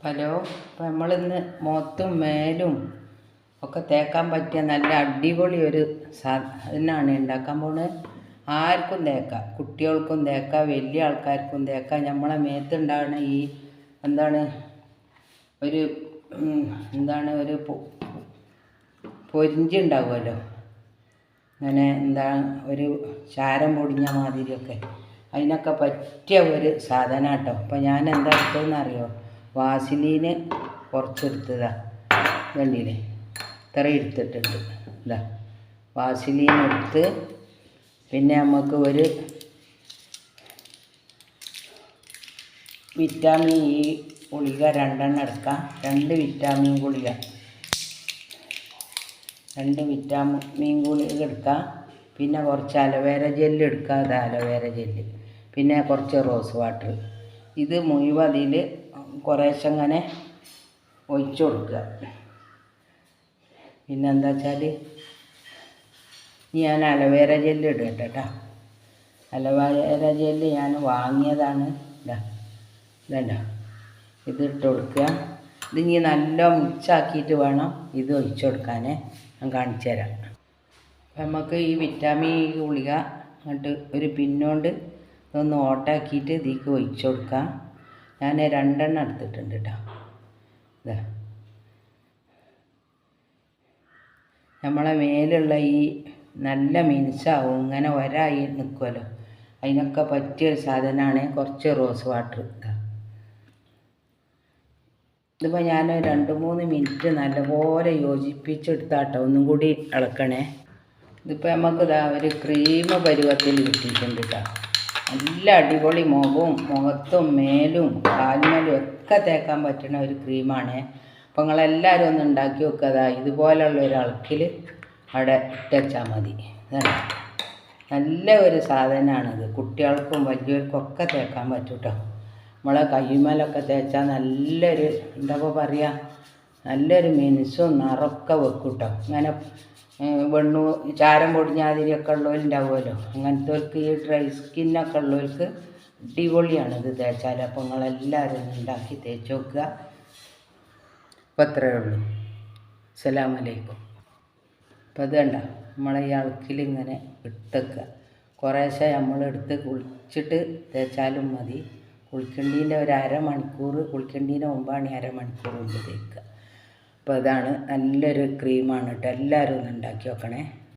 Hello. അപ്പോൾ നമ്മളിന്ന് മുഖത്തും മേലും ഒക്കെ തേക്കാൻ പറ്റിയ നല്ല അടിപൊളി ഒരു സാധനമാണ് ഉണ്ടാക്കാൻ പോകുന്നത്. ആർക്കും തേക്കാം, കുട്ടികൾക്കും തേക്കാം, വലിയ ആൾക്കാർക്കും തേക്കാം. നമ്മളെ മേത്തുണ്ടാകുന്ന ഈ ഒരു പൊരിഞ്ചുണ്ടാവുമല്ലോ, അങ്ങനെ ഒരു ചാരം പൊടിഞ്ഞ മാതിരിയൊക്കെ, അതിനൊക്കെ പറ്റിയ ഒരു സാധനം കേട്ടോ. അപ്പോൾ ഞാൻ എന്താ എടുത്തതെന്ന് അറിയോ? വാസലീന് കുറച്ചെടുത്തതാണ്. കണ്ടില്ലേ, ഇത്ര എടുത്തിട്ടുണ്ട്. ഇതാ വാസലീൻ എടുത്ത്, പിന്നെ നമുക്ക് ഒരു വിറ്റാമിൻ ഇ ഗുളിക 2 എണ്ണം എടുക്കാം. 2 വിറ്റാമിൻ ഗുളിക എടുക്കാം. പിന്നെ കുറച്ച് അലോവേര ജെല്ല് എടുക്കുക. അത് അലോവേര ജെല്ല്, പിന്നെ കുറച്ച് റോസ് വാട്ടർ. ഇത് മുഴുവൻ അതിൽ കുറേശ്ശെ അങ്ങനെ ഒഴിച്ചു കൊടുക്കുക. പിന്നെ എന്താ വെച്ചാൽ ഞാൻ അലോവേര ജെല്ല് ഇടട്ടെ കേട്ടോ. അലോവേര ജെല്ല് ഞാൻ വാങ്ങിയതാണ്. ഇതല്ല, ഇത് ഇട്ട് കൊടുക്കുക. ഇത് ഇനി നല്ല മിക്സാക്കിയിട്ട് വേണം ഇത് ഒഴിച്ചു കൊടുക്കാനേ. ഞാൻ കാണിച്ചു തരാം. നമുക്ക് ഈ വിറ്റാമിൻ ഇ ഗുളിക അങ്ങോട്ട് ഒരു പിന്നോണ്ട് ഇതൊന്ന് ഓട്ടാക്കിയിട്ട് ഇതിലേക്ക് ഒഴിച്ചു കൊടുക്കാം. ഞാൻ 2 എണ്ണം എടുത്തിട്ടുണ്ട് കേട്ടോ. ഇതാ നമ്മളെ മേലുള്ള ഈ നല്ല മിനുസാവും, ഇങ്ങനെ ഒരായി നിൽക്കുമല്ലോ, അതിനൊക്കെ പറ്റിയൊരു സാധനമാണ് കുറച്ച് റോസ് വാട്ടർ. ഇതിപ്പോൾ ഞാൻ 2-3 മിനിറ്റ് നല്ലപോലെ യോജിപ്പിച്ചെടുത്താട്ടോ. ഒന്നും കൂടി ഇളക്കണേ. ഇതിപ്പോൾ നമുക്ക് ഒരു ക്രീം പരുവത്തിൽ കിട്ടിയിട്ടുണ്ട് കേട്ടോ. നല്ല അടിപൊളി മുഖത്തും മേലും കാൽമേലും ഒക്കെ തേക്കാൻ പറ്റുന്ന ഒരു ക്രീമാണ്. അപ്പോൾ നിങ്ങളെല്ലാവരും ഒന്ന് ഉണ്ടാക്കി വെക്കുക. ഇതുപോലുള്ള ഒരു അളക്കിൽ അവിടെ ഇട്ടുവച്ചാൽ മതി. നല്ല ഒരു സാധനമാണിത്. കുട്ടികൾക്കും വലിയവർക്കും ഒക്കെ തേക്കാൻ പറ്റും കേട്ടോ. നമ്മളെ കയ്യുമേലൊക്കെ തേച്ചാൽ നല്ലൊരു നല്ലൊരു മിനുസും നിറമൊക്കെ വെക്കും കേട്ടോ. ഇങ്ങനെ ചാരം പൊടിഞ്ഞാതിരിയൊക്കെ ഉള്ളവരുണ്ടാവുമല്ലോ, അങ്ങനത്തെവർക്ക്, ഈ ഡ്രൈ സ്കിന്നൊക്കെ ഉള്ളവർക്ക് അടിപൊളിയാണ് ഇത് തേച്ചാൽ. അപ്പോൾ നിങ്ങളെല്ലാവരും ഉണ്ടാക്കി തേച്ച് നോക്കുക. അപ്പോൾ അത്രയേ ഉള്ളൂ. അസ്സലാമു അലൈക്കും. അപ്പോൾ ഇത് കണ്ടോ, നമ്മളെ ഈ അളക്കിൽ ഇങ്ങനെ ഇട്ടേക്കുക. കുറേശ്ശെ നമ്മളെടുത്ത് കുളിച്ചിട്ട് തേച്ചാലും മതി. കുളിക്കേണ്ടതിൻ്റെ ഒരു അരമണിക്കൂർ, കുളിക്കേണ്ടതിന് മുമ്പാണ് 1/2 മണിക്കൂർ മുമ്പ് തേക്കുക. അപ്പോൾ ഇതാണ് നല്ലൊരു ക്രീമാണ് കേട്ടോ. എല്ലാവരും ഒന്ന് ഉണ്ടാക്കി നോക്കണേ.